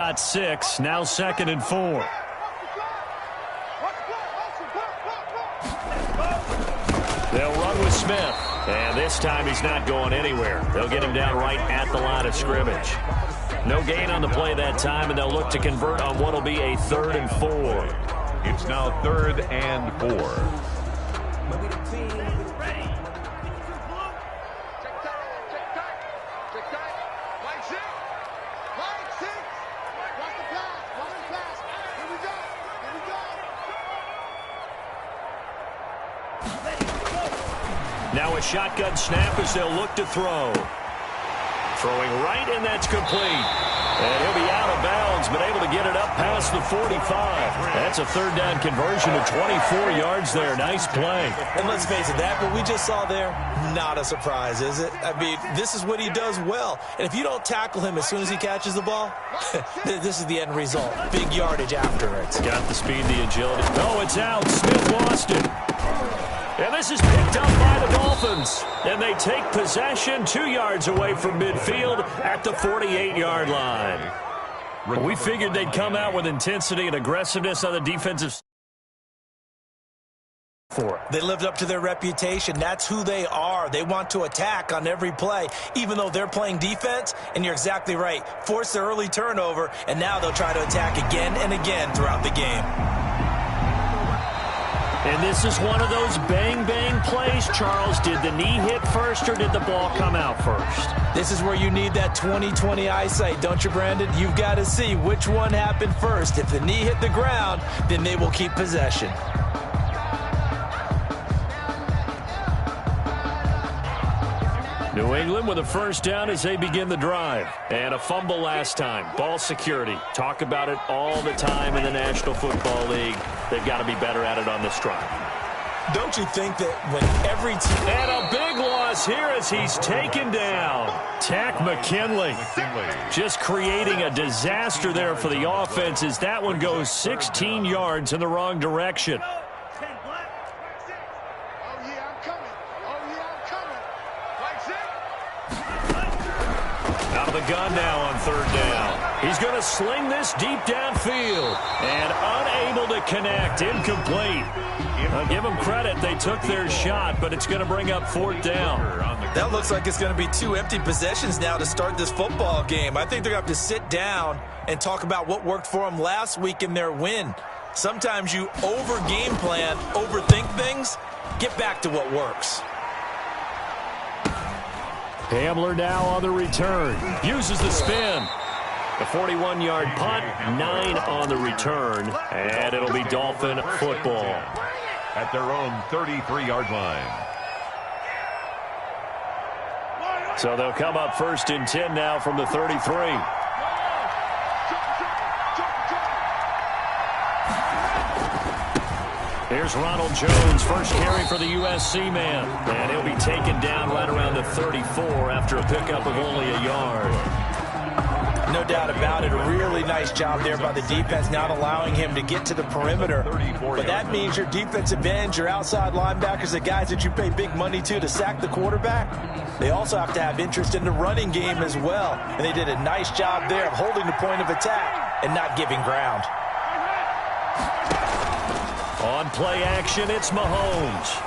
Got 6, now 2nd and 4. They'll run with Smith, and this time he's not going anywhere. They'll get him down right at the line of scrimmage. No gain on the play that time, and they'll look to convert on what will be a 3rd and 4. It's now 3rd and 4. Now a shotgun snap as they'll look to throw. Throwing right, and that's complete. And he'll be out of bounds, but able to get it up past the 45. That's a 3rd down conversion of 24 yards there. Nice play. And let's face it, that what we just saw there, not a surprise, is it? I mean, this is what he does well. And if you don't tackle him as soon as he catches the ball, this is the end result. Big yardage after it. Got the speed, the agility. Oh, it's out. Smith lost it. And this is picked up by the Dolphins. And they take possession 2 yards away from midfield at the 48-yard line. We figured they'd come out with intensity and aggressiveness on the defensive side. They lived up to their reputation. That's who they are. They want to attack on every play, even though they're playing defense. And you're exactly right. Force the early turnover, and now they'll try to attack again and again throughout the game. And this is one of those bang-bang plays, Charles. Did the knee hit first or did the ball come out first? This is where you need that 20/20 eyesight, don't you, Brandon? You've got to see which one happened first. If the knee hit the ground, then they will keep possession. New England with a 1st down as they begin the drive. And a fumble last time. Ball security. Talk about it all the time in the National Football League. They've got to be better at it on this drive. Don't you think that when every team... And a big loss here as he's taken down. Tack McKinley just creating a disaster there for the offense as that one goes 16 yards in the wrong direction. Out of the gun now on 3rd down. He's going to sling this deep downfield. And unable to connect. Incomplete. I'll give them credit. They took their shot, but it's going to bring up 4th down. That looks like it's going to be 2 empty possessions now to start this football game. I think they're going to have to sit down and talk about what worked for them last week in their win. Sometimes you over-game plan, overthink things. Get back to what works. Hamler now on the return. Uses the spin. The 41-yard punt, 9 on the return. And it'll be Dolphin football. At their own 33-yard line. So they'll come up 1st and 10 now from the 33. Here's Ronald Jones, first carry for the USC man. And he'll be taken down right around the 34 after a pickup of only a yard. No doubt about it. A really nice job there by the defense, not allowing him to get to the perimeter. But that means your defensive ends, your outside linebackers, the guys that you pay big money to sack the quarterback, they also have to have interest in the running game as well. And they did a nice job there of holding the point of attack and not giving ground. On play action, it's Mahomes.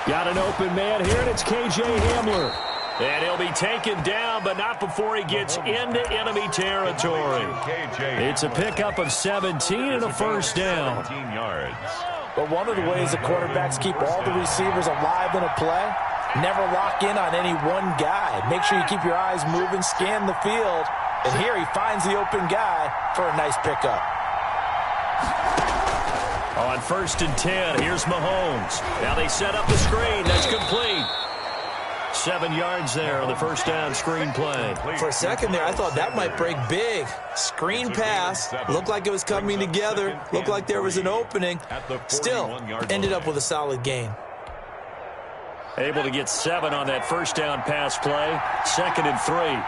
Got an open man here, and it's K.J. Hamler. And he'll be taken down, but not before he gets into enemy territory. It's a pickup of 17 and a 1st down. 17 yards. But one of the ways the quarterbacks keep all the receivers alive in a play, never lock in on any one guy. Make sure you keep your eyes moving, scan the field. And here he finds the open guy for a nice pickup. On 1st and 10, here's Mahomes. Now they set up the screen. That's complete. 7 yards there on the 1st down screen play. For a second there, I thought that might break big. Screen pass. Looked like it was coming together. Looked like there was an opening. Still, ended up with a solid gain. Able to get 7 on that 1st down pass play. 2nd and 3.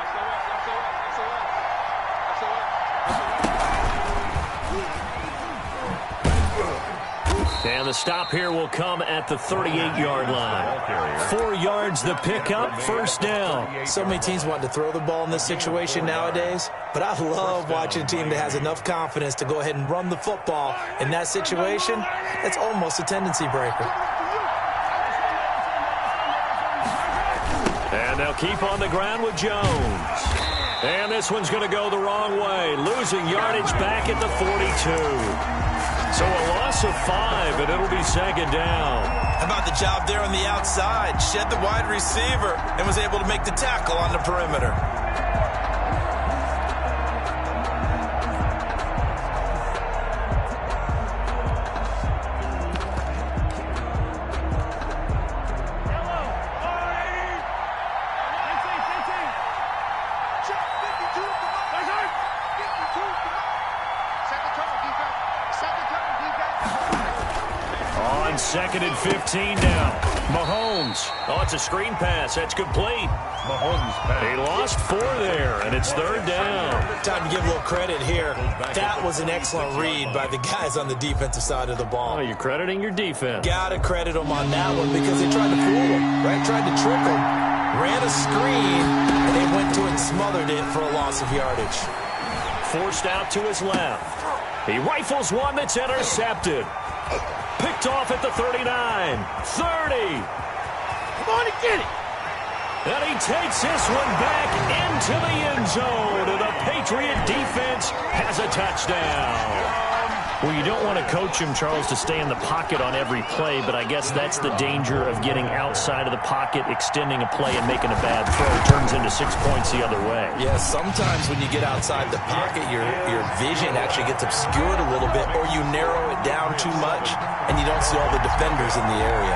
And the stop here will come at the 38-yard line. 4 yards the pickup, first down. So many teams want to throw the ball in this situation nowadays, but I love watching a team that has enough confidence to go ahead and run the football. In that situation, it's almost a tendency breaker. And they'll keep on the ground with Jones. And this one's going to go the wrong way, losing yardage back at the 42. So a loss of 5, and it'll be second down. How about the job there on the outside? Shed the wide receiver and was able to make the tackle on the perimeter. Second and 15 now. Mahomes. Oh, it's a screen pass. That's complete. Mahomes pass. He lost 4 there, and it's third down. Time to give a little credit here. That was an excellent read by the guys on the defensive side of the ball. Oh, you're crediting your defense. Got to credit them on that one because they tried to fool him, right? Tried to trick him. Ran a screen, and they went to it and smothered it for a loss of yardage. Forced out to his left. He rifles one that's intercepted. Picked off at the 39. 30. Come on and get it. And he takes this one back into the end zone. And the Patriot defense has a touchdown. Well, you don't want to coach him, Charles, to stay in the pocket on every play, but I guess that's the danger of getting outside of the pocket, extending a play, and making a bad throw. It turns into 6 points the other way. Yeah, sometimes when you get outside the pocket, your vision actually gets obscured a little bit, or you narrow it down too much, and you don't see all the defenders in the area.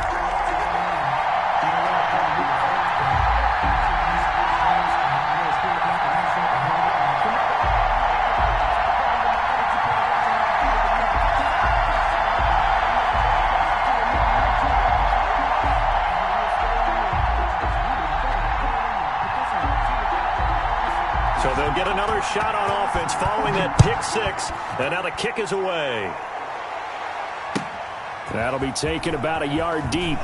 So they'll get another shot on offense following that pick 6, and now the kick is away. That'll be taken about a yard deep.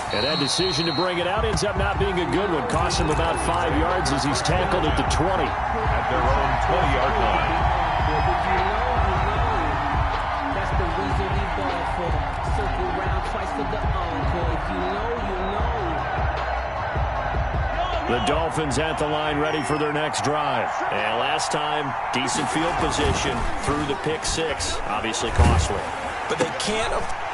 And that decision to bring it out ends up not being a good one. Cost him about 5 yards as he's tackled at the 20. At their own 20-yard line. That's the reason we ball for. Circle round twice for the encore. If you know, you know. The Dolphins at the line ready for their next drive. And last time, decent field position through the pick 6. Obviously costly. But they can't.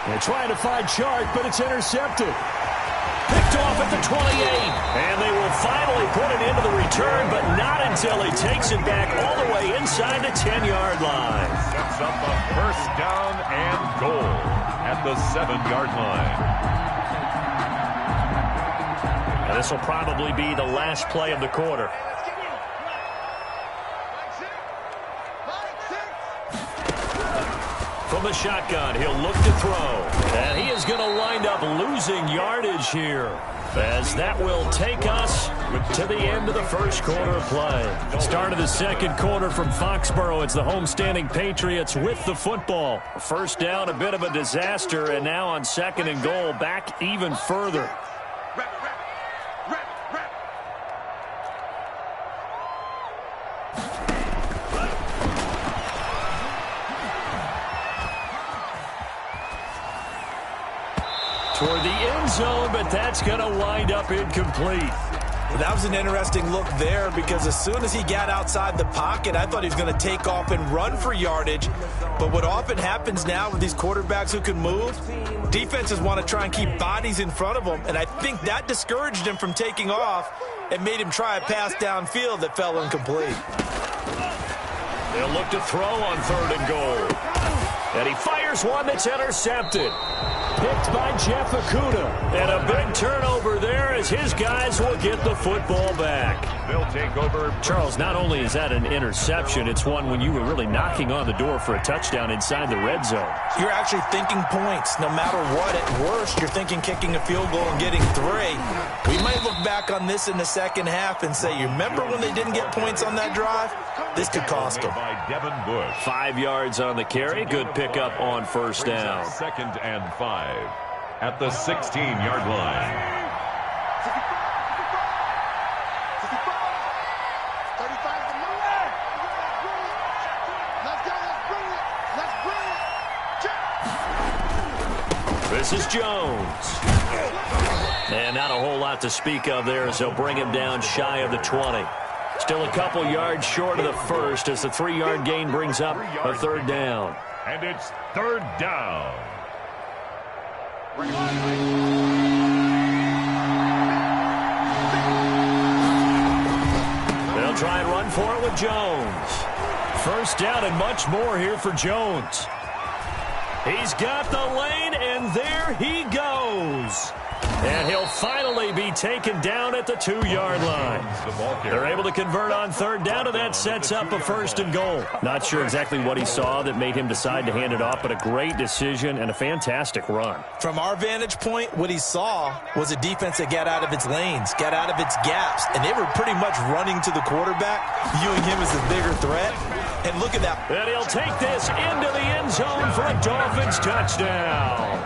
They're trying to find Chark, but it's intercepted. Picked off at the 28. And they will finally put it into the return, but not until he takes it back all the way inside the 10-yard line. Sets up a first down and goal at the 7-yard line. Now this will probably be the last play of the quarter. From the shotgun, he'll look to throw. And he is going to wind up losing yardage here, as that will take us to the end of the first quarter of play. Start of the second quarter from Foxborough. It's the homestanding Patriots with the football. First down, a bit of a disaster, and now on second and goal, back even further. Toward the end zone, but that's going to wind up incomplete. Well, that was an interesting look there because as soon as he got outside the pocket, I thought he was going to take off and run for yardage. But what often happens now with these quarterbacks who can move, defenses want to try and keep bodies in front of them, and I think that discouraged him from taking off and made him try a pass downfield that fell incomplete. They'll look to throw on third and goal. And he fires one that's intercepted. Picked by Jeff Okudah. And a big turnover there as his guys will get the football back. They'll take over. Charles, not only is that an interception, it's one when you were really knocking on the door for a touchdown inside the red zone. You're actually thinking points. No matter what, at worst, you're thinking kicking a field goal and getting 3. We might look back on this in the second half and say, you remember when they didn't get points on that drive? This could cost them. 5 yards on the carry. Good pickup on on first down. 2nd and 5 at the 16-yard line. This is Jones. And not a whole lot to speak of there as they'll bring him down shy of the 20. Still a couple yards short of the first as the 3-yard gain brings up a 3rd down. And it's 3rd down. They'll try and run for it with Jones. First down and much more here for Jones. He's got the lane, and there he goes. And he'll finally be taken down at the 2-yard line. They're able to convert on 3rd down, and that sets up a 1st and goal. Not sure exactly what he saw that made him decide to hand it off, but a great decision and a fantastic run. From our vantage point, what he saw was a defense that got out of its lanes, got out of its gaps, and they were pretty much running to the quarterback, viewing him as the bigger threat. And look at that. And he'll take this into the end zone for a Dolphins touchdown.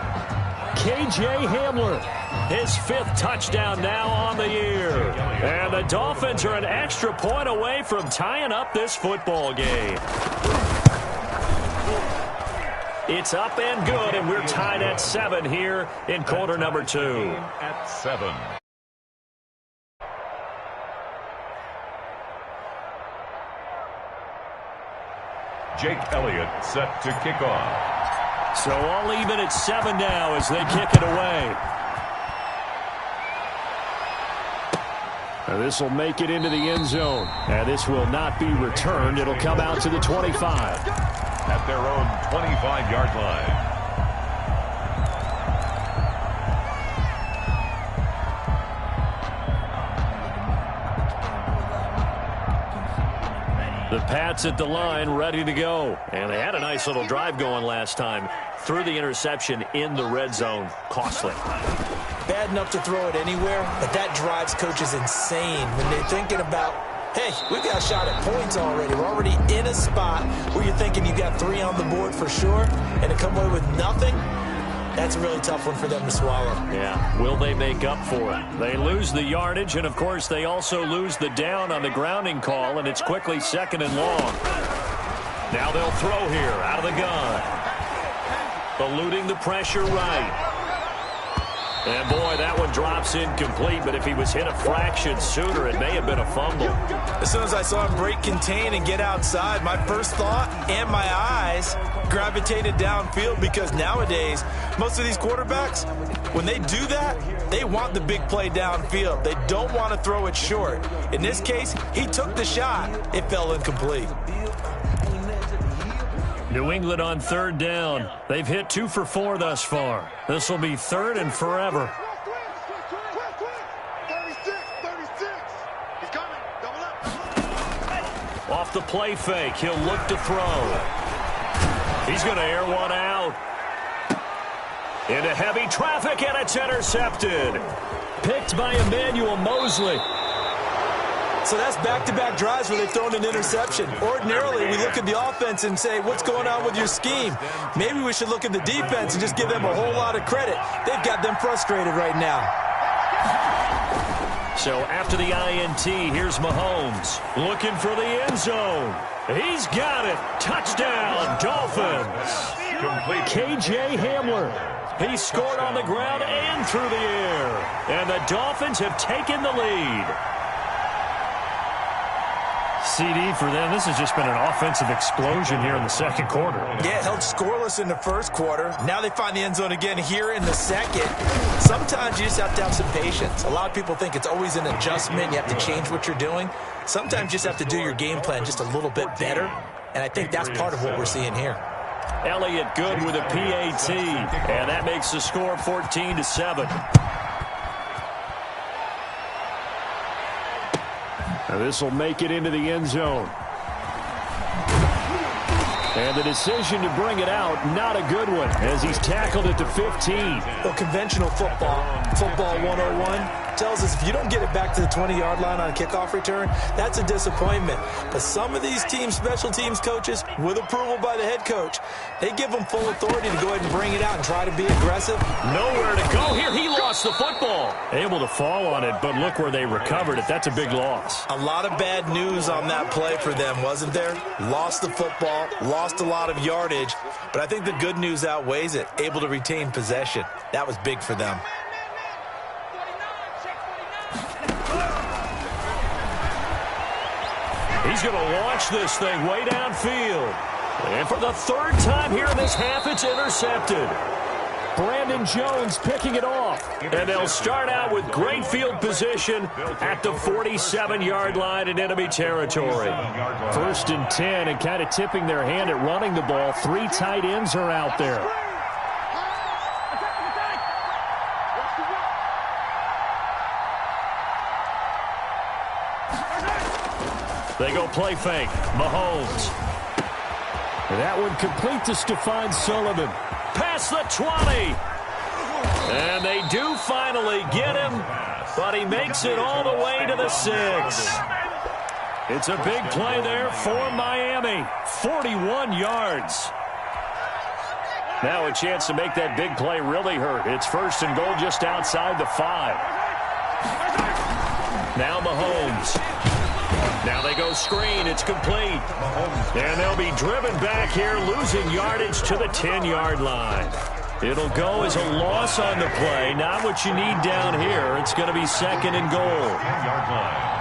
K.J. Hamler, his 5th touchdown now on the year. And the Dolphins are an extra point away from tying up this football game. It's up and good, and we're tied at 7 here in quarter number 2. At 7. Jake Elliott set to kick off. So all even at 7 now as they kick it away. This will make it into the end zone. And this will not be returned. It'll come out to the 25. At their own 25-yard line. The Pats at the line, ready to go. And they had a nice little drive going last time. Threw the interception in the red zone. Costly. Bad enough to throw it anywhere, but that drives coaches insane when they're thinking about, hey, we've got a shot at points already. We're already in a spot where you're thinking you got 3 on the board for sure, and to come away with nothing, that's a really tough one for them to swallow. Yeah, will they make up for it? They lose the yardage, and, of course, they also lose the down on the grounding call, and it's quickly 2nd and long. Now they'll throw here out of the gun. Eluding the pressure right. And, boy, that one drops incomplete, but if he was hit a fraction sooner, it may have been a fumble. As soon as I saw him break contain and get outside, my first thought and my eyes gravitated downfield because nowadays, most of these quarterbacks, when they do that, they want the big play downfield. They don't want to throw it short. In this case, he took the shot. It fell incomplete. New England on 3rd down. They've hit 2 for 4 thus far. This will be 3rd and forever. 36. He's coming. Double up. Off the play fake, he'll look to throw. He's going to air one out. Into heavy traffic, and it's intercepted. Picked by Emmanuel Mosley. So that's back-to-back drives where they've thrown an interception. Ordinarily, we look at the offense and say, what's going on with your scheme? Maybe we should look at the defense and just give them a whole lot of credit. They've got them frustrated right now. So after the INT, here's Mahomes looking for the end zone. He's got it. Touchdown, Dolphins. Complete. K.J. Hamler. He scored on the ground and through the air. And the Dolphins have taken the lead. CD for them. This has just been an offensive explosion here in the 2nd quarter. Yeah, held scoreless in the 1st quarter. Now they find the end zone again here in the 2nd. Sometimes you just have to have some patience. A lot of people think it's always an adjustment. You have to change what you're doing. Sometimes you just have to do your game plan just a little bit better. And I think that's part of what we're seeing here. Elliott good with a PAT. And that makes the score 14-7. Now this will make it into the end zone. And the decision to bring it out, not a good one, as he's tackled at the 15. Well, conventional football 101, tells us if you don't get it back to the 20-yard line on a kickoff return, that's a disappointment. But some of these team special teams coaches, with approval by the head coach, they give them full authority to go ahead and bring it out and try to be aggressive. Nowhere to go here. He lost the football. Able to fall on it, but look where they recovered it. That's a big loss. A lot of bad news on that play for them, wasn't there? Lost the football, lost a lot of yardage, but I think the good news outweighs it. Able to retain possession. That was big for them. He's going to launch this thing way downfield. And for the third time here in this half, it's intercepted. Brandon Jones picking it off. And they'll start out with great field position at the 47-yard line in enemy territory. 1st and 10, and kind of tipping their hand at running the ball. 3 tight ends are out there. They go play fake. Mahomes. That one complete to Stephon Sullivan. Past the 20. And they do finally get him, but he makes it all the way to the 6. It's a big play there for Miami. 41 yards. Now a chance to make that big play really hurt. It's 1st and goal just outside the 5. Now Mahomes. Now they go screen. It's complete. And they'll be driven back here, losing yardage to the 10-yard line. It'll go as a loss on the play. Not what you need down here. It's going to be 2nd and goal. 10-yard line.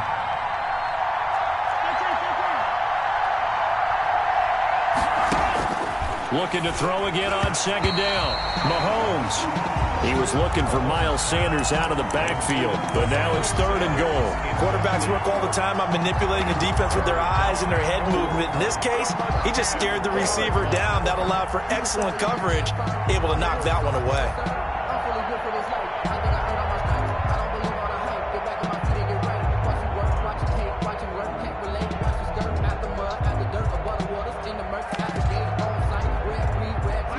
Looking to throw again on 2nd down. Mahomes. He was looking for Miles Sanders out of the backfield, but now it's 3rd and goal. Quarterbacks work all the time on manipulating the defense with their eyes and their head movement. In this case, he just stared the receiver down. That allowed for excellent coverage, able to knock that one away.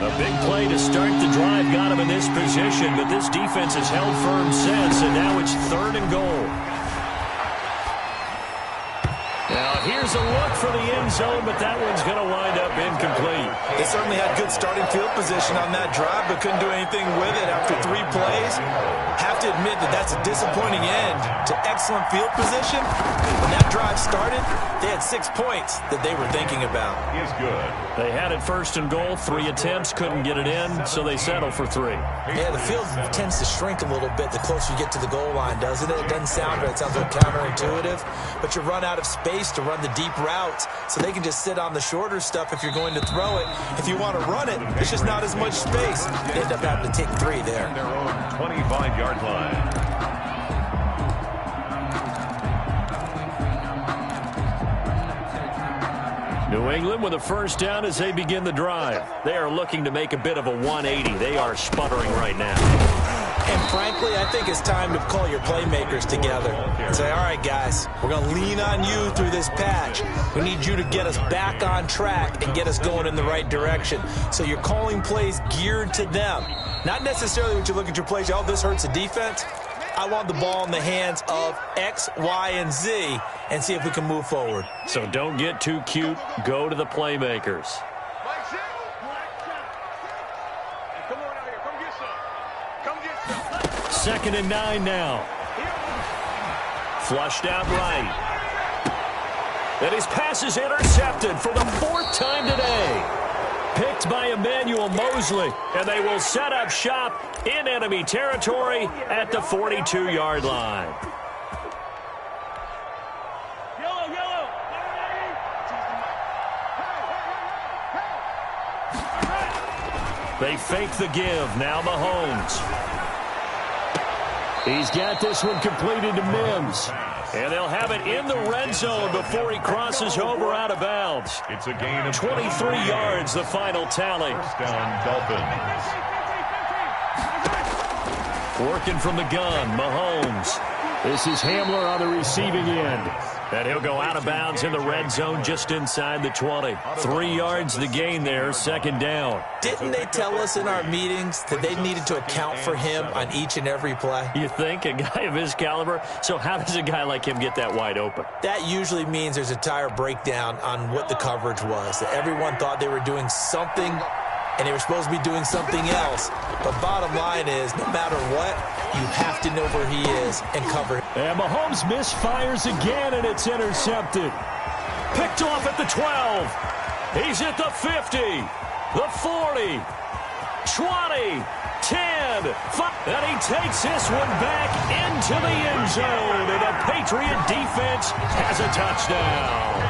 A big play to start the drive got him in this position, but this defense has held firm since, and now it's 3rd and goal. Now here's a look for the end zone, but that one's going to wind up incomplete. They certainly had good starting field position on that drive, but couldn't do anything with it after 3 plays. Have to admit that that's a disappointing end to excellent field position. When that drive started, they had 6 points that they were thinking about. He's good. They had it 1st and goal, 3 attempts, couldn't get it in, so they settle for 3. Yeah, the field tends to shrink a little bit the closer you get to the goal line, doesn't it? It doesn't sound right. It sounds like counterintuitive, but you run out of space to run the deep routes, so they can just sit on the shorter stuff if you're going to throw it. If you want to run it, it's just not as much space. They end up having to take 3 there. Their own 25-yard line. New England with a 1st down as they begin the drive. They are looking to make a bit of a 180. They are sputtering right now. And frankly, I think it's time to call your playmakers together and say, all right, guys, we're going to lean on you through this patch. We need you to get us back on track and get us going in the right direction. So you're calling plays geared to them. Not necessarily when you look at your plays, oh, this hurts the defense. I want the ball in the hands of X, Y, and Z and see if we can move forward. So don't get too cute. Go to the playmakers. Come on out here. Come get some. Come get some. 2nd and 9 now. Flushed out right. And his pass is intercepted for the 4th time today. Picked by Emmanuel Mosley, and they will set up shop in enemy territory at the 42-yard line. They fake the give. Now Mahomes. He's got this one completed to Mims. And they'll have it in the red zone before he crosses over out of bounds. It's a gain of 23 yards, the final tally. 1st down, Dolphins. Working from the gun, Mahomes. This is Hamler on the receiving end. And he'll go out of bounds in the red zone just inside the 20. 3 yards the gain there, second down. Didn't they tell us in our meetings that they needed to account for him on each and every play? You think? A guy of his caliber? So how does a guy like him get that wide open? That usually means there's a tire breakdown on what the coverage was. That everyone thought they were doing something, and they were supposed to be doing something else. But bottom line is, no matter what, you have to know where he is and cover him. And Mahomes misfires again, and it's intercepted. Picked off at the 12. He's at the 50, the 40, 20, 10, 5. And he takes this one back into the end zone. And the Patriot defense has a touchdown.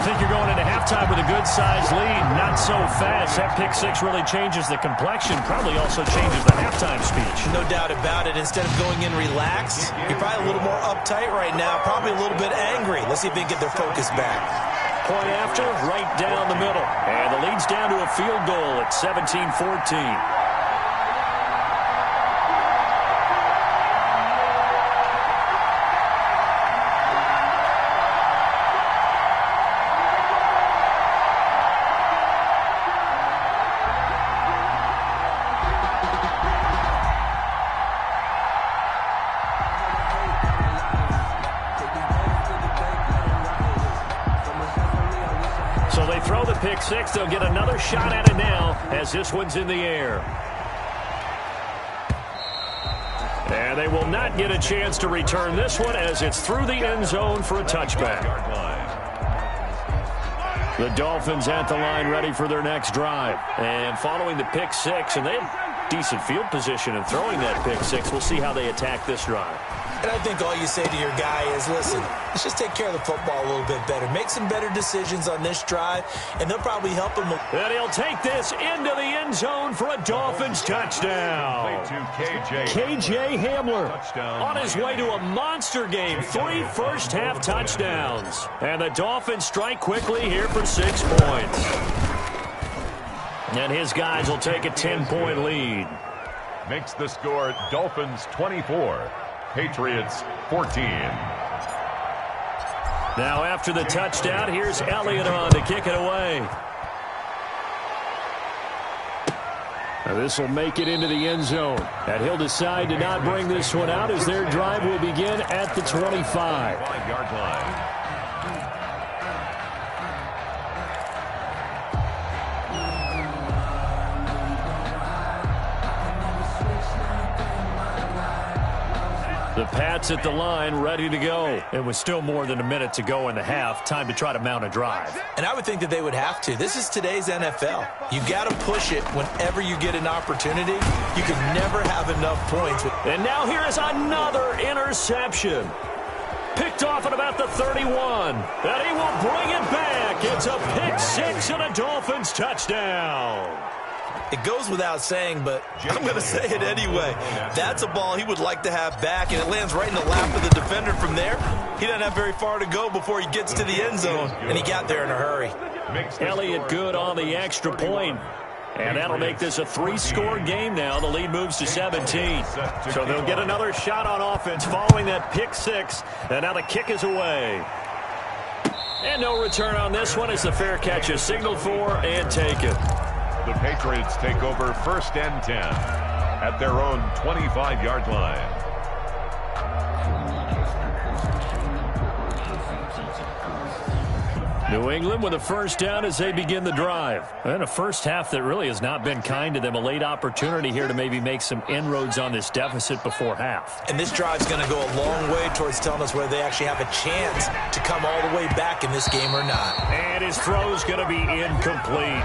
You think you're going into halftime with a good-sized lead. Not so fast. That pick six really changes the complexion. Probably also changes the halftime speech. No doubt about it. Instead of going in relaxed, you're probably a little more uptight right now. Probably a little bit angry. Let's see if they can get their focus back. Point after, right down the middle. And the lead's down to a field goal at 17-14. So they throw the pick six. They'll get another shot at it now as this one's in the air. And they will not get a chance to return this one as it's through the end zone for a touchback. The Dolphins at the line ready for their next drive. And following the pick six, and they have decent field position in throwing that pick six. We'll see how they attack this drive. And I think all you say to your guy is, listen, let's just take care of the football a little bit better. Make some better decisions on this drive, and they'll probably help him. And he'll take this into the end zone for a Dolphins touchdown. KJ Hamler on his way to a monster game. 3 first-half touchdowns. And the Dolphins strike quickly here for 6 points. And his guys will take a 10-point lead. Makes the score Dolphins 24. Patriots 14. Now after the touchdown, here's Elliott on to kick it away. Now this will make it into the end zone. And he'll decide to not bring this one out as their drive will begin at the 25. 5-yard line. The Pats at the line, ready to go. It was still more than a minute to go in the half. Time to try to mount a drive. And I would think that they would have to. This is today's NFL. You got to push it whenever you get an opportunity. You can never have enough points. And now here is another interception. Picked off at about the 31. And he will bring it back. It's a pick six and a Dolphins touchdown. It goes without saying, but I'm going to say it anyway. That's a ball he would like to have back, and it lands right in the lap of the defender from there. He doesn't have very far to go before he gets to the end zone, and he got there in a hurry. Elliott good on the extra point. And that'll make this a 3-score game now. The lead moves to 17. So they'll get another shot on offense following that pick six. And now the kick is away. And no return on this one as the fair catch is signaled for and taken. The Patriots take over 1st and 10 at their own 25-yard line. New England with a first down as they begin the drive. And a first half that really has not been kind to them. A late opportunity here to maybe make some inroads on this deficit before half. And this drive's going to go a long way towards telling us whether they actually have a chance to come all the way back in this game or not. And his throw's going to be incomplete.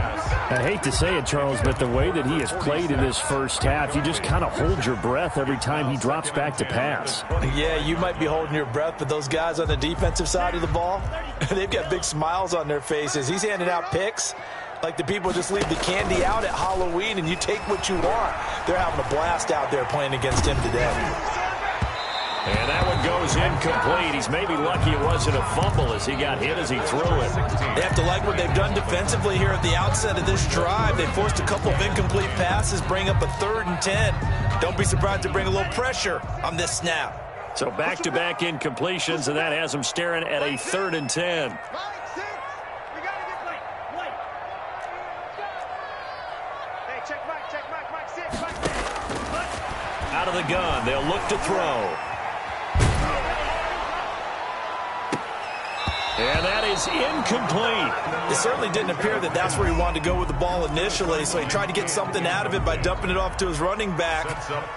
I hate to say it, Charles, but the way that he has played in this first half, you just kind of hold your breath every time he drops back to pass. Yeah, you might be holding your breath, but those guys on the defensive side of the ball, they've got big smiles on their faces. He's handing out picks like the people just leave the candy out at Halloween and you take what you want. They're having a blast out there playing against him today. And that one goes incomplete. He's maybe lucky it wasn't a fumble as he got hit as he threw it. They have to like what they've done defensively here at the outset of this drive. They forced a couple of incomplete passes, bring up a 3rd and 10. Don't be surprised to bring a little pressure on this snap. So back-to-back incompletions, and that has them staring at a 3rd and 10. Mike 6. We got to get Mike. Hey, check Mike 6. Out of the gun, they'll look to throw. And that is incomplete. It certainly didn't appear that that's where he wanted to go with the ball initially, so he tried to get something out of it by dumping it off to his running back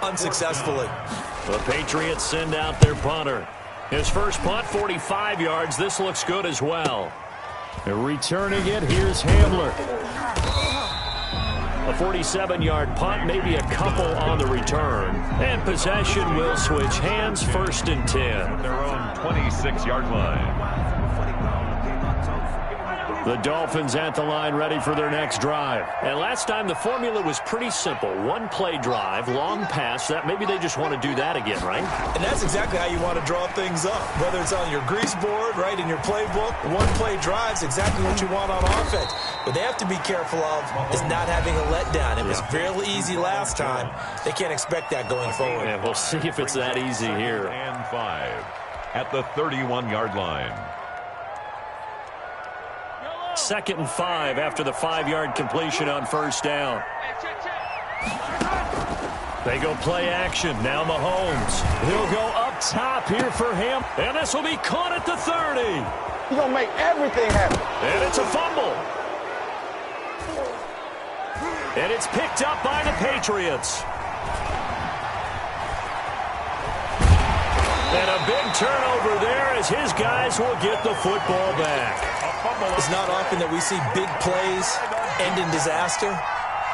unsuccessfully. The Patriots send out their punter. His first punt, 45 yards. This looks good as well. Returning it, here's Hamler. A 47-yard punt, maybe a couple on the return. And possession will switch hands, 1st and 10. Their own 26-yard line. The Dolphins at the line, ready for their next drive. And last time the formula was pretty simple. 1-play drive, long pass. That maybe they just want to do that again, right? And that's exactly how you want to draw things up. Whether it's on your grease board, right, in your playbook, 1-play drive's exactly what you want on offense. What they have to be careful of is not having a letdown. It was fairly easy last time. They can't expect that going forward. Yeah, we'll see if it's that easy here. And 5 at the 31-yard line. 2nd and 5 after the 5-yard completion on 1st down. They go play action. Now Mahomes. He'll go up top here for him. And this will be caught at the 30. He's going to make everything happen. And it's a fumble. And it's picked up by the Patriots. And a big turnover there as his guys will get the football back. It's not often that we see big plays end in disaster,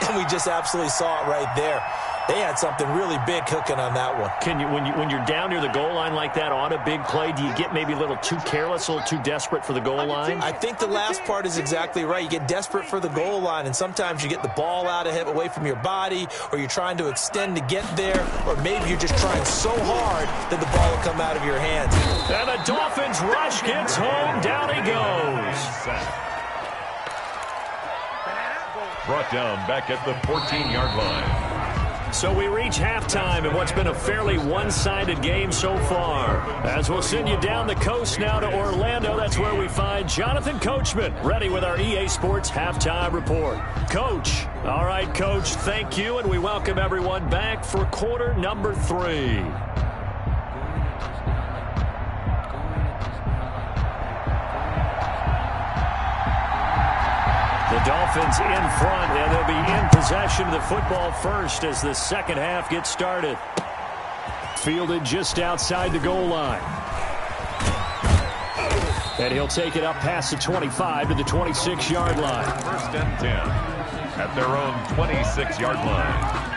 and we just absolutely saw it right there. They had something really big cooking on that one. Can you, when you're down near the goal line like that on a big play, do you get maybe a little too careless, a little too desperate for the goal line? I think the last part is exactly right. You get desperate for the goal line, and sometimes you get the ball out of it, away from your body, or you're trying to extend to get there, or maybe you're just trying so hard that the ball will come out of your hands. And the Dolphins rush gets home. Down he goes. Brought down back at the 14-yard line. So we reach halftime in what's been a fairly one-sided game so far. As we'll send you down the coast now to Orlando, that's where we find Jonathan Coachman, ready with our EA Sports Halftime Report. Coach. All right, Coach, thank you, and we welcome everyone back for quarter number 3. The Dolphins in front, and they'll be in possession of the football first as the second half gets started. Fielded just outside the goal line. And he'll take it up past the 25 to the 26-yard line. 1st and 10 at their own 26-yard line.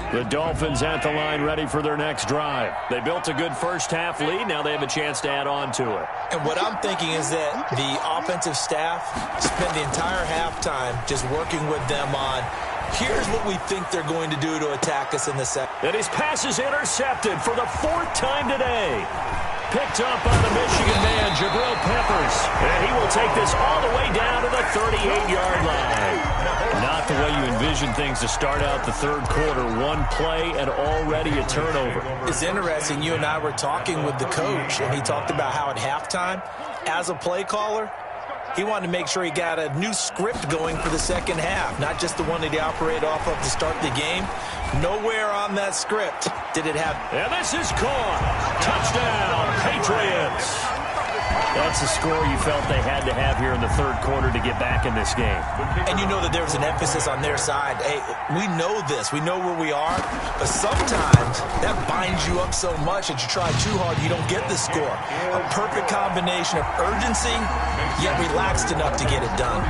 The Dolphins at the line ready for their next drive. They built a good first half lead. Now they have a chance to add on to it. And what I'm thinking is that the offensive staff spent the entire halftime just working with them on, here's what we think they're going to do to attack us in the second. And his pass is intercepted for the 4th time today. Picked up by the Michigan man, Jabril Peppers. And he will take this all the way down to the 38-yard line. Not the way you envision things to start out the third quarter. 1 play and already a turnover. It's interesting. You and I were talking with the coach, and he talked about how at halftime, as a play caller, he wanted to make sure he got a new script going for the second half, not just the one that he operated off of to start the game. Nowhere on that script did it have. And this is caught. Touchdown, Patriots. That's the score you felt they had to have here in the third quarter to get back in this game. And you know that there was an emphasis on their side. Hey, we know this. We know where we are. But sometimes that binds you up so much that you try too hard, you don't get the score. A perfect combination of urgency, yet relaxed enough to get it done.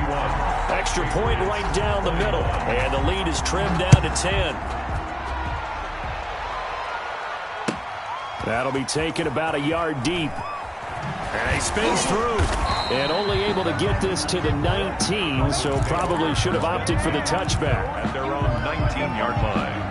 Extra point right down the middle. And the lead is trimmed down to 10. That'll be taken about a yard deep. And he spins through. And only able to get this to the 19, so probably should have opted for the touchback. At their own 19-yard line.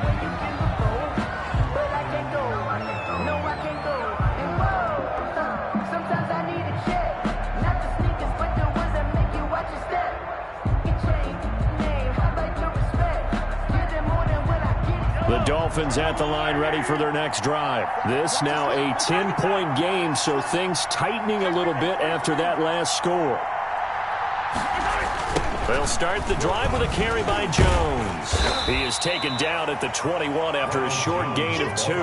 The Dolphins at the line ready for their next drive. This now a 10-point game, so things tightening a little bit after that last score. They'll start the drive with a carry by Jones. He is taken down at the 21 after a short gain of 2.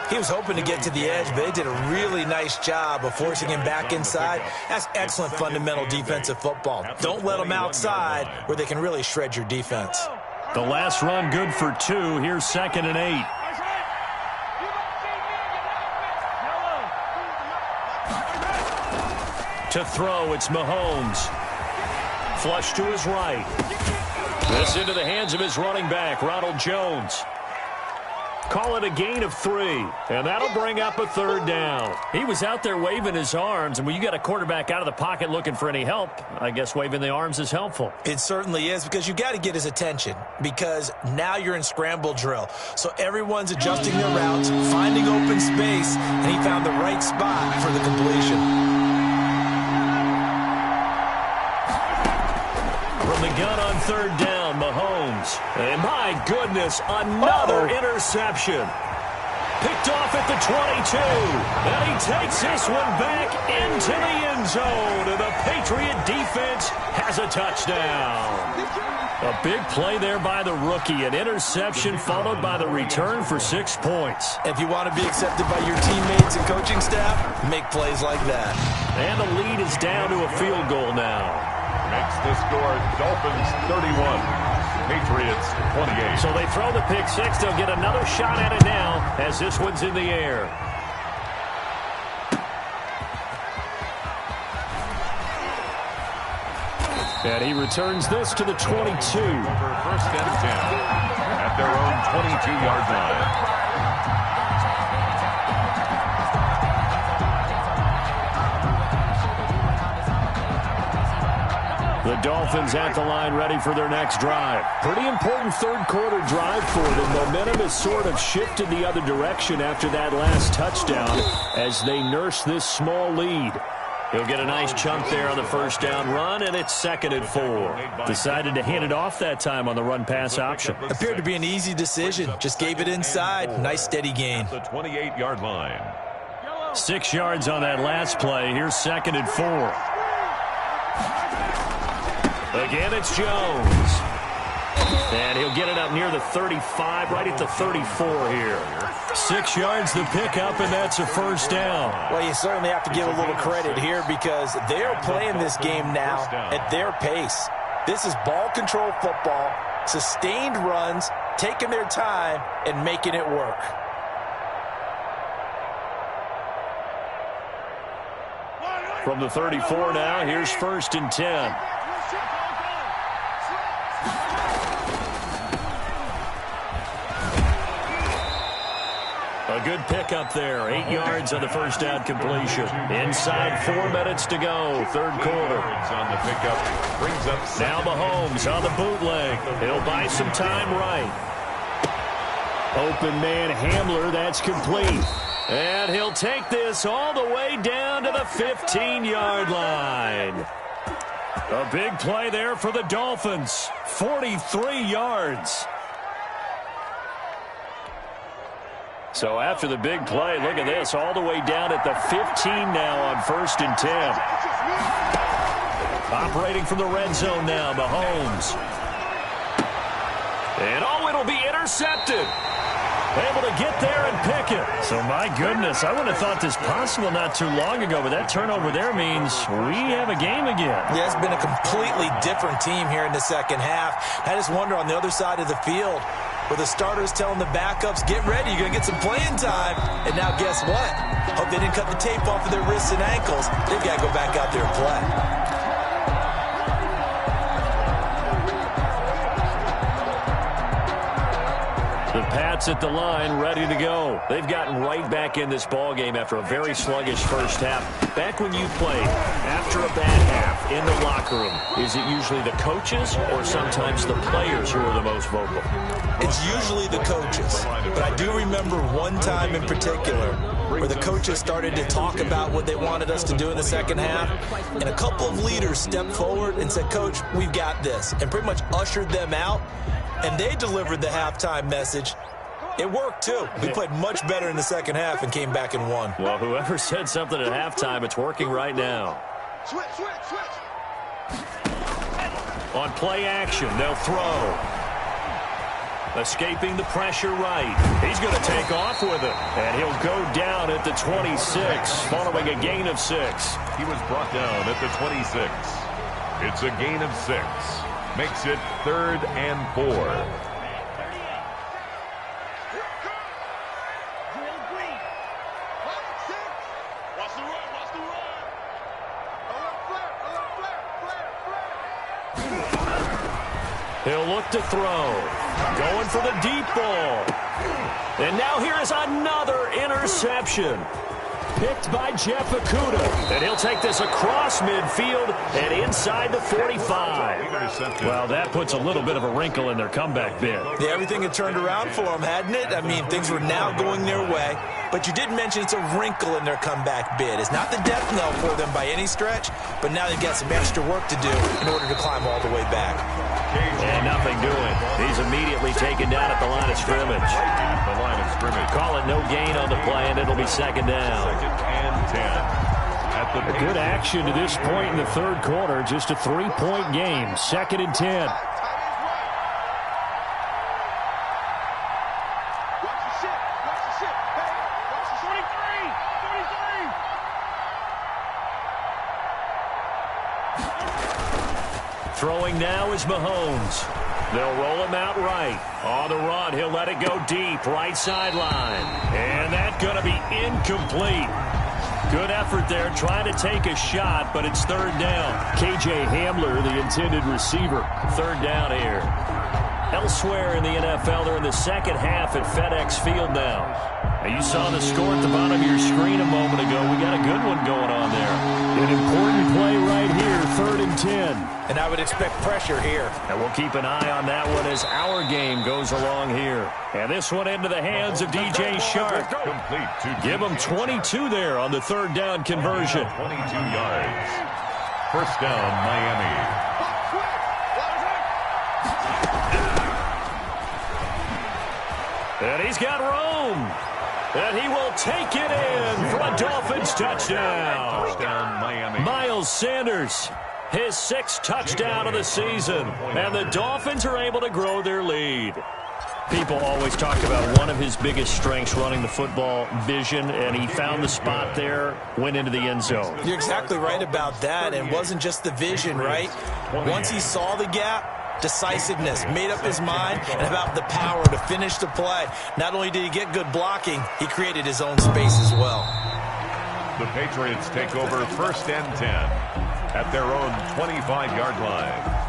He was hoping to get to the edge, but they did a really nice job of forcing him back inside. That's excellent fundamental defensive football. Don't let them outside where they can really shred your defense. The last run good for 2. Here's 2nd and 8. To throw, it's Mahomes. Flush to his right. This into the hands of his running back, Ronald Jones. Call it a gain of 3, and that'll bring up a 3rd down. He was out there waving his arms, and when you got a quarterback out of the pocket looking for any help, I guess waving the arms is helpful. It certainly is, because you got to get his attention, because now you're in scramble drill. So everyone's adjusting their routes, finding open space, and he found the right spot for the completion. From the gun on 3rd down, Mahomes. And my goodness, another interception. Picked off at the 22. And he takes this one back into the end zone. And the Patriot defense has a touchdown. A big play there by the rookie. An interception followed by the return for 6 points. If you want to be accepted by your teammates and coaching staff, make plays like that. And the lead is down to a field goal now. Makes the score Dolphins 31, Patriots 28. So they throw the pick 6. They'll get another shot at it now as this one's in the air. And he returns this to the 22. For 1st and 10 at their own 22-yard line. The Dolphins at the line ready for their next drive. Pretty important 3rd quarter drive for them. Momentum has sort of shifted the other direction after that last touchdown as they nurse this small lead. He'll get a nice chunk there on the 1st down run, and it's 2nd and 4. Decided to hand it off that time on the run-pass option. Appeared to be an easy decision. Just gave it inside. Nice steady gain. The 28-yard line. 6 yards on that last play. Here's 2nd and 4. Again, it's Jones. And he'll get it up near the 35, right at the 34 here. 6 yards the pickup, and that's a 1st down. Well, you certainly have to give a little credit here because they're playing this game now at their pace. This is ball control football, sustained runs, taking their time, and making it work. From the 34 now, here's 1st and 10. A good pickup there. 8 yards on the 1st down completion. Inside 4 minutes to go. 3rd quarter. On the pickup. Brings up now Mahomes on the bootleg. He'll buy some time right. Open man Hamler. That's complete. And he'll take this all the way down to the 15-yard line. A big play there for the Dolphins. 43 yards. So after the big play, look at this, all the way down at the 15 now on 1st and 10. Operating from the red zone now, Mahomes. And it'll be intercepted. Able to get there and pick it. So my goodness, I wouldn't have thought this possible not too long ago, but that turnover there means we have a game again. Yeah, it's been a completely different team here in the 2nd half. I just wonder on the other side of the field, where the starters telling the backups, get ready, you're going to get some playing time. And now guess what? Hope they didn't cut the tape off of their wrists and ankles. They've got to go back out there and play. The Pats at the line, ready to go. They've gotten right back in this ballgame after a very sluggish 1st half. Back when you played, after a bad half in the locker room, is it usually the coaches or sometimes the players who are the most vocal? It's usually the coaches. But I do remember one time in particular where the coaches started to talk about what they wanted us to do in the 2nd half, and a couple of leaders stepped forward and said, Coach, we've got this, and pretty much ushered them out. and they delivered the halftime message. It worked, too. We played much better in the second half and came back and won. Well, whoever said something at halftime, it's working right now. Switch. On play action, they'll throw. Escaping the pressure right. He's going to take off with it. And he'll go down at the 26, following a gain of 6. He was brought down at the 26. It's a gain of 6. Makes it 3rd and 4. He'll look to throw. Going for the deep ball. And now here is another interception. Picked by Jeff Okuda. And he'll take this across midfield and inside the 45. Well, that puts a little bit of a wrinkle in their comeback bid. Yeah, everything had turned around for them, hadn't it? I mean, things were now going their way. But you did mention it's a wrinkle in their comeback bid. It's not the death knell for them by any stretch, but now they've got some extra work to do in order to climb all the way back. And nothing doing. He's immediately taken down at the line of scrimmage. The line of scrimmage. Call it no gain on the play, and it'll be second down. 2nd and 10. A good action to this point in the third quarter. Just a 3-point game. 2nd and 10. Throwing now is Mahomes. They'll roll him out right. On the run, he'll let it go deep, right sideline. And that's going to be incomplete. Good effort there, trying to take a shot, but it's 3rd down. K.J. Hamler, the intended receiver. 3rd down here. Elsewhere in the NFL, they're in the second half at FedEx Field now. You saw the score at the bottom of your screen a moment ago. We got a good one going on there. An important play right here, 3rd and 10. And I would expect pressure here. And we'll keep an eye on that one as our game goes along here. And this one into the hands of DJ Shark. Complete to Give him 22 there on the 3rd down conversion. 22 yards. 1st down, Miami. And he's got room. And he will take it in for a Dolphins touchdown. Touchdown, Miami. Miles Sanders, his 6th touchdown of the season. And the Dolphins are able to grow their lead. People always talk about one of his biggest strengths running the football, vision, and he found the spot there, went into the end zone. You're exactly right about that, and it wasn't just the vision, right? Once he saw the gap, decisiveness, made up his mind, and about the power to finish the play. Not only did he get good blocking, he created his own space as well. The Patriots take over 1st and 10 at their own 25-yard line.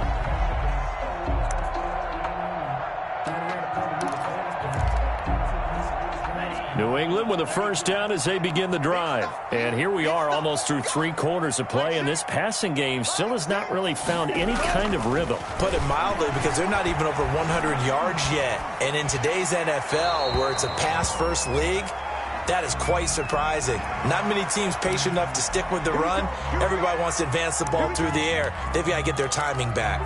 New England with a 1st down as they begin the drive. And here we are almost through 3 quarters of play, and this passing game still has not really found any kind of rhythm. Put it mildly, because they're not even over 100 yards yet. And in today's NFL, where it's a pass-first league, that is quite surprising. Not many teams patient enough to stick with the run. Everybody wants to advance the ball through the air. They've got to get their timing back.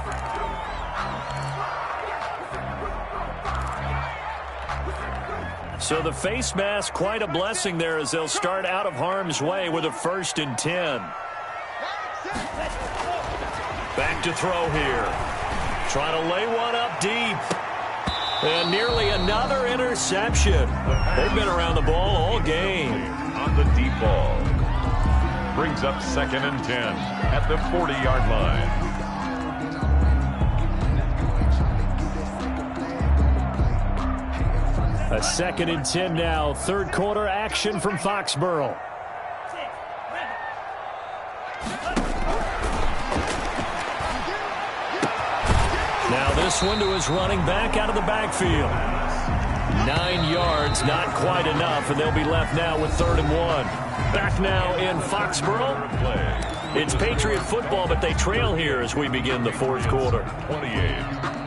So the face mask, quite a blessing there as they'll start out of harm's way with a 1st and 10. Back to throw here. Trying to lay one up deep. And nearly another interception. They've been around the ball all game. On the deep ball. Brings up 2nd and 10 at the 40-yard line. A 2nd and 10 now. 3rd quarter action from Foxborough. Now this one to his running back out of the backfield. 9 yards, not quite enough, and they'll be left now with 3rd and 1. Back now in Foxborough. It's Patriot football, but they trail here as we begin the 4th quarter. 28.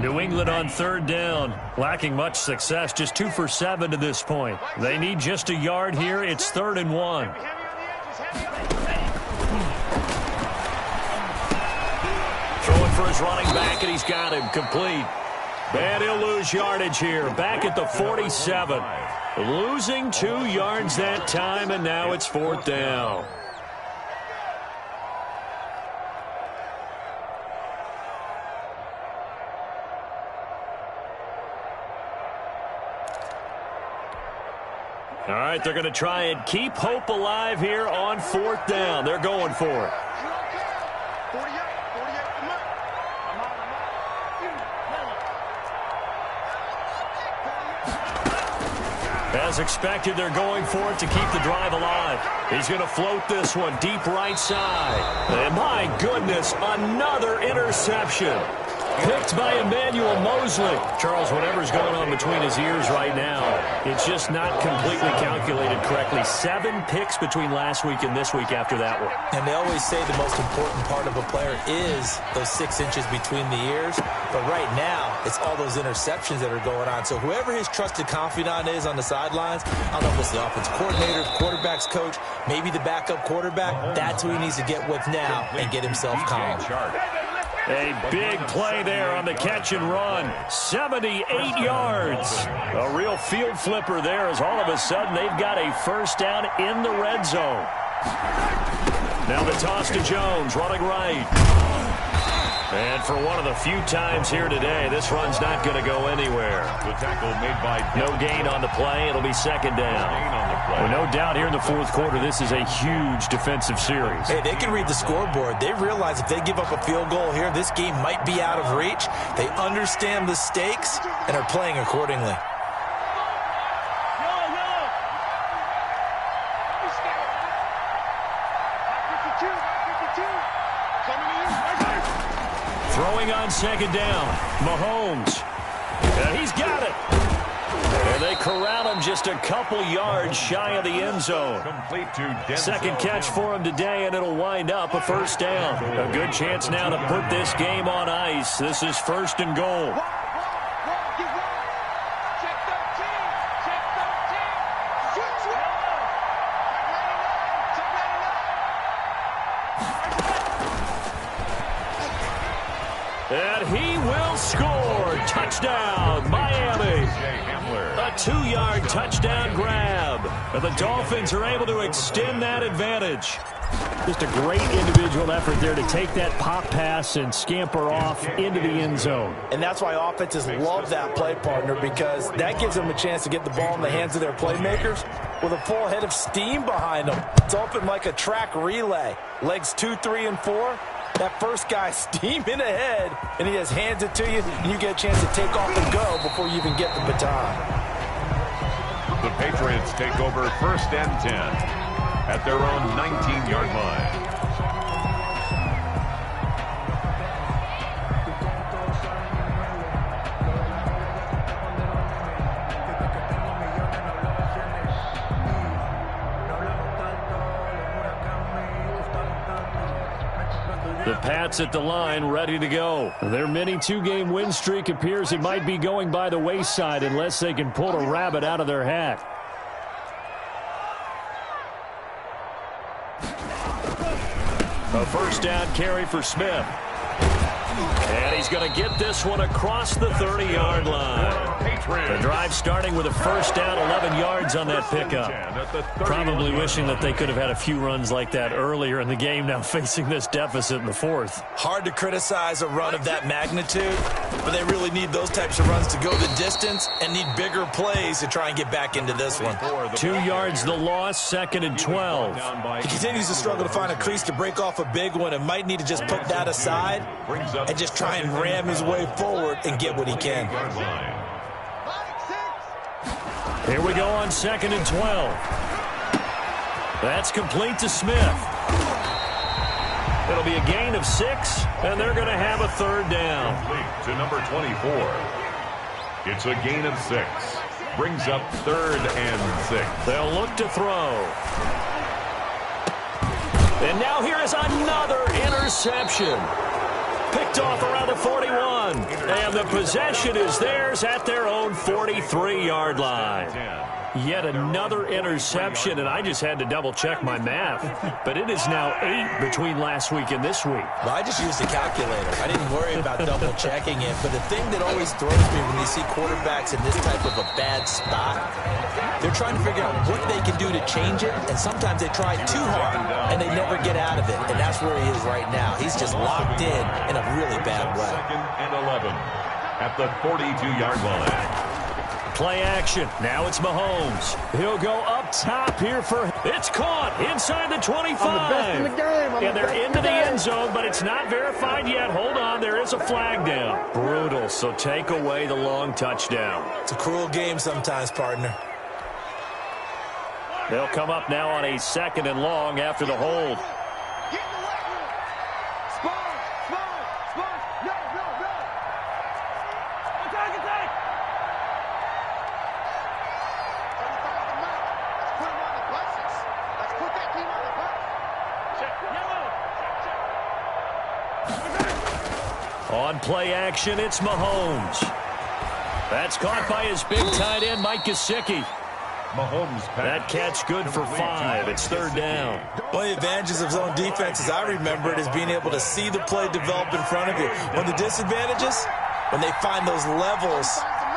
New England on third down, lacking much success, just 2 for 7 to this point. They need just a yard here. It's 3rd and 1. Throwing for his running back, and he's got him complete. And he'll lose yardage here, back at the 47. Losing 2 yards that time, and now it's 4th down. All right, they're going to try and keep hope alive here on 4th down. They're going for it. As expected, they're going for it to keep the drive alive. He's going to float this one deep right side. And my goodness, another interception. Picked by Emmanuel Mosley. Charles, whatever's going on between his ears right now, it's just not completely calculated correctly. 7 picks between last week and this week after that one. And they always say the most important part of a player is those 6 inches between the ears. But right now, it's all those interceptions that are going on. So whoever his trusted confidant is on the sidelines, I don't know if it's the offense coordinator, the quarterback's coach, maybe the backup quarterback, that's who he needs to get with now and get himself calm. A big play there on the catch and run. 78 yards. A real field flipper there as all of a sudden they've got a first down in the red zone. Now the toss to Jones, running right. And for one of the few times here today, this run's not going to go anywhere. The tackle made by no gain on the play. It'll be 2nd down. Well, no doubt here in the 4th quarter, this is a huge defensive series. Hey, they can read the scoreboard. They realize if they give up a field goal here, this game might be out of reach. They understand the stakes and are playing accordingly. Throwing on 2nd down, Mahomes. And he's got it. And they corral him just a couple yards shy of the end zone. Complete to Denzel. 2nd catch for him today, and it'll wind up a first down. A good chance now to put this game on ice. This is 1st and goal. And he will score. Touchdown, Miami. A 2-yard touchdown grab. And the Dolphins are able to extend that advantage. Just a great individual effort there to take that pop pass and scamper off into the end zone. And that's why offenses love that play, partner, because that gives them a chance to get the ball in the hands of their playmakers with a full head of steam behind them. It's open like a track relay. Legs 2, 3, and 4. That first guy steaming ahead, and he just hands it to you, and you get a chance to take off and go before you even get the baton. The Patriots take over 1st and 10 at their own 19-yard line. The Pats at the line, ready to go. Their mini 2-game win streak appears it might be going by the wayside unless they can pull a rabbit out of their hat. A first down carry for Smith. And he's going to get this one across the 30-yard line. The drive starting with a first down, 11 yards on that pickup. Probably wishing that they could have had a few runs like that earlier in the game, now facing this deficit in the 4th. Hard to criticize a run of that magnitude, but they really need those types of runs to go the distance and need bigger plays to try and get back into this one. 2 yards the loss, 2nd and 12. He continues to struggle to find a crease to break off a big one and might need to just put that aside and just try and ram his way forward and get what he can. Here we go on 2nd and 12. That's complete to Smith. It'll be a gain of 6, and they're going to have a 3rd down. Complete to number 24. It's a gain of 6. Brings up 3rd and 6. They'll look to throw. And now here is another interception. Picked off around the 41. And the possession is theirs at their own 43-yard line. Yet another interception, and I just had to double-check my math. But it is now 8 between last week and this week. Well, I just used a calculator. I didn't worry about double-checking it. But the thing that always throws me when you see quarterbacks in this type of a bad spot, they're trying to figure out what they can do to change it, and sometimes they try too hard, and they never get out of it. And that's where he is right now. He's just locked in a really bad way. 2nd and 11 at the 42-yard line. Play action. Now it's Mahomes. He'll go up top here for... It's caught inside the 25. I'm the best in the game. And they're into the end zone, but it's not verified yet. Hold on. There is a flag down. Brutal, so take away the long touchdown. It's a cruel game sometimes, partner. They'll come up now on a 2nd and long after the hold. On play action, it's Mahomes. That's caught by his big tight end, Mike Gesicki. Mahomes That catch good for 5. It's 3rd down. One of the advantages of zone defense, as I remember it, is being able to see the play develop in front of you. One of the disadvantages, when they find those levels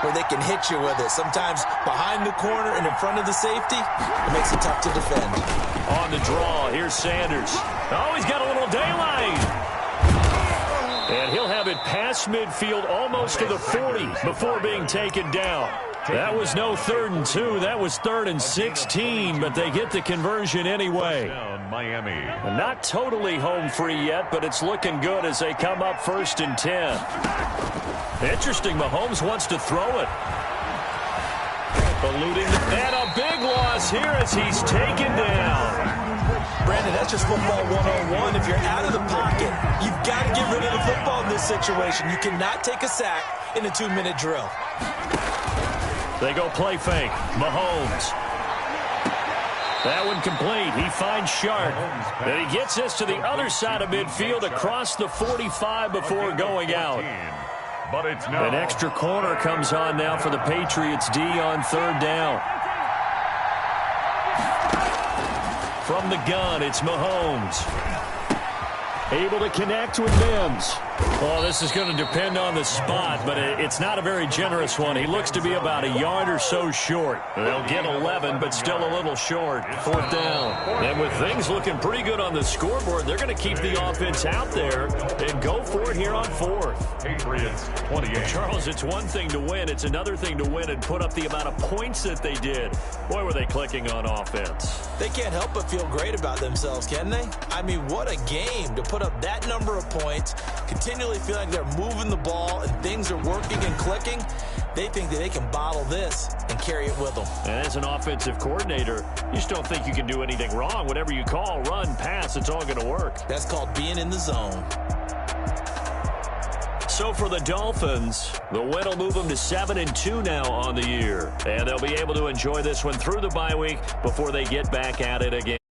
where they can hit you with it. Sometimes behind the corner and in front of the safety, it makes it tough to defend. On the draw, here's Sanders. Oh, he's got a little daylight. And he'll have it past midfield almost to the 40 before being taken down. That was no 3rd and 2. That was 3rd and 16, but they get the conversion anyway. Miami. Not totally home free yet, but it's looking good as they come up 1st and 10. Interesting, Mahomes wants to throw it. Eluding and a big loss here as he's taken down. Brandon, that's just football 101. If you're out of the pocket, you've got to get rid of the football in this situation. You cannot take a sack in a 2-minute drill. They go play fake. Mahomes. That one complete. He finds Sharp. And he gets this to the other side of midfield across the 45 before going out. But it's now. An extra corner comes on now for the Patriots D on 3rd down. From the gun, it's Mahomes. Able to connect with Mims. Oh, this is going to depend on the spot, but it's not a very generous one. He looks to be about a yard or so short. They'll get 11, but still a little short. 4th down. And with things looking pretty good on the scoreboard, they're going to keep the offense out there and go for it here on 4th. Patriots 28. Charles, it's one thing to win. It's another thing to win and put up the amount of points that they did. Boy, were they clicking on offense. They can't help but feel great about themselves, can they? I mean, what a game to put up that number of points, continually feel like they're moving the ball and things are working and clicking. They think that they can bottle this and carry it with them. And as an offensive coordinator, you just don't think you can do anything wrong. Whatever you call, run, pass, it's all going to work. That's called being in the zone. So for the Dolphins, the win will move them to 7-2 now on the year. And they'll be able to enjoy this one through the bye week before they get back at it again.